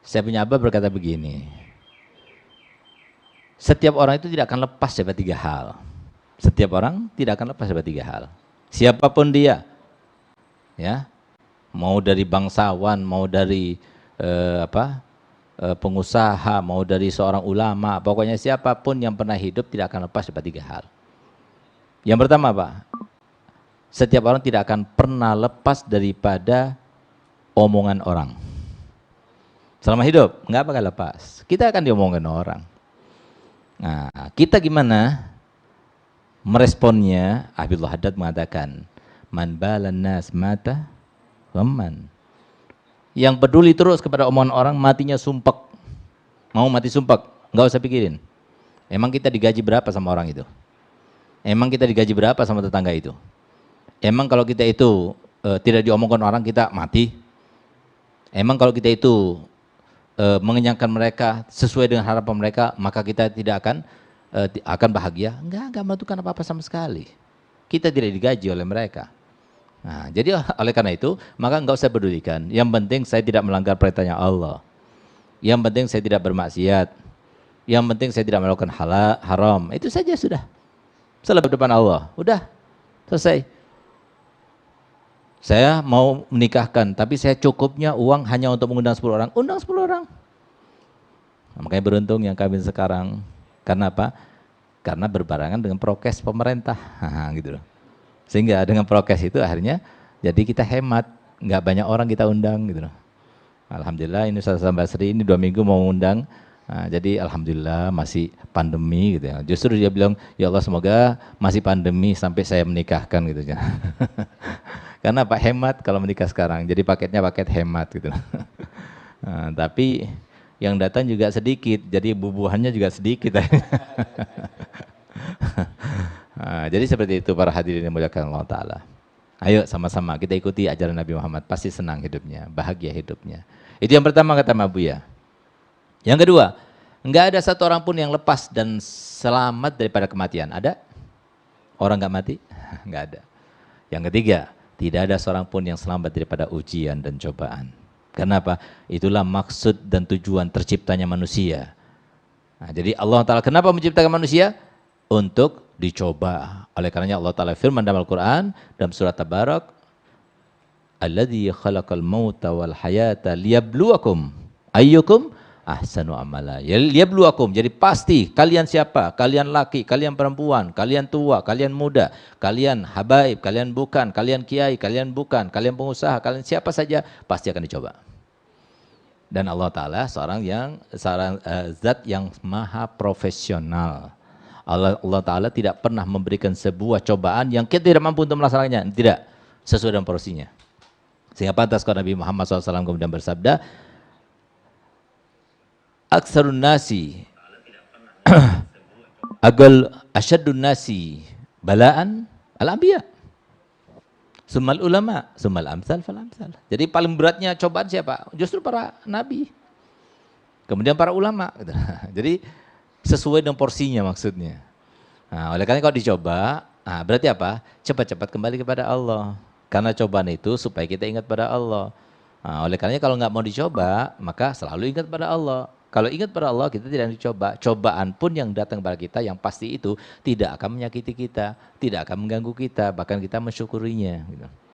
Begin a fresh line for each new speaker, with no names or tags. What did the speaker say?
Saya punya abah berkata begini, setiap orang itu tidak akan lepas dari tiga hal. Setiap orang tidak akan lepas dari tiga hal. Siapapun dia, ya, mau dari bangsawan, mau dari pengusaha, mau dari seorang ulama, pokoknya siapapun yang pernah hidup tidak akan lepas dari tiga hal. Yang pertama, Pak, setiap orang tidak akan pernah lepas daripada omongan orang. Selama hidup, nggak bakal lepas. Kita akan diomongin orang. Nah, kita gimana meresponnya? Habibullah Haddad mengatakan, man balan nas mata waman. Yang peduli terus kepada omongan orang, matinya sumpek. Mau mati sumpek, nggak usah pikirin. Emang kita digaji berapa sama orang itu? Emang kita digaji berapa sama tetangga itu? Emang kalau kita itu tidak diomongkan orang, kita mati? Emang kalau kita itu mengenyangkan mereka sesuai dengan harapan mereka, maka kita tidak akan bahagia? Enggak menentukan apa-apa sama sekali. Kita tidak digaji oleh mereka. Nah, jadi oleh karena itu, maka enggak usah pedulikan. Yang penting saya tidak melanggar perintahnya Allah. Yang penting saya tidak bermaksiat. Yang penting saya tidak melakukan haram. Itu saja sudah. Selebih depan Allah. Udah, selesai. Saya mau menikahkan, tapi saya cukupnya uang hanya untuk mengundang 10 orang. Undang 10 orang. Nah, makanya beruntung yang kawin sekarang. Karena apa? Karena berbarengan dengan prokes pemerintah. Gitu loh. Sehingga dengan prokes itu akhirnya jadi kita hemat. Nggak banyak orang kita undang. Gitu loh. Alhamdulillah ini Ustaz Basri ini 2 minggu mau undang. Nah, jadi alhamdulillah masih pandemi gitu ya. Justru dia bilang, ya Allah semoga masih pandemi sampai saya menikahkan gitu ya. Karena Pak hemat kalau menikah sekarang, jadi paketnya paket hemat gitu. Nah, tapi yang datang juga sedikit, jadi bubuhannya juga sedikit. Nah, jadi seperti itu para hadirin yang dimuliakan Allah Ta'ala. Ayo sama-sama kita ikuti ajaran Nabi Muhammad, pasti senang hidupnya, bahagia hidupnya. Itu yang pertama kata Mabuya. Yang kedua, enggak ada satu orang pun yang lepas dan selamat daripada kematian. Ada? Orang enggak mati? Enggak ada. Yang ketiga, tidak ada seorang pun yang selamat daripada ujian dan cobaan. Kenapa? Itulah maksud dan tujuan terciptanya manusia. Nah, jadi Allah Ta'ala kenapa menciptakan manusia? Untuk dicoba. Oleh karenanya Allah Ta'ala firman dalam Al-Quran, dalam surat Tabarak, alladzi khalaqal mauta wal hayata liyabluwakum ayyukum ahsanu amala. Liyabluwakum, jadi pasti kalian siapa? Kalian laki, kalian perempuan, kalian tua, kalian muda, kalian habaib, kalian bukan, kalian kiai, kalian bukan, kalian pengusaha, kalian siapa saja pasti akan dicoba. Dan Allah Ta'ala seorang zat yang maha profesional. Allah Ta'ala tidak pernah memberikan sebuah cobaan yang kita tidak mampu untuk melaksanakannya. Tidak, sesuai dengan porsinya. Sehingga pantas kalau Nabi Muhammad SAW kemudian bersabda, aksarun nasi asyadun nasi balaan al-anbiya. Summal ulama, summal amsal fal amsal. Jadi paling beratnya cobaan siapa? Justru para nabi. Kemudian para ulama. Jadi sesuai dengan porsinya maksudnya. Nah, oleh karena kalau dicoba, berarti apa? Cepat-cepat kembali kepada Allah. Karena cobaan itu supaya kita ingat pada Allah. Nah, oleh karena kalau nggak mau dicoba, maka selalu ingat pada Allah. Kalau ingat pada Allah, kita tidak dicoba. Cobaan pun yang datang pada kita, yang pasti itu tidak akan menyakiti kita, tidak akan mengganggu kita, bahkan kita mensyukurinya. Gitu.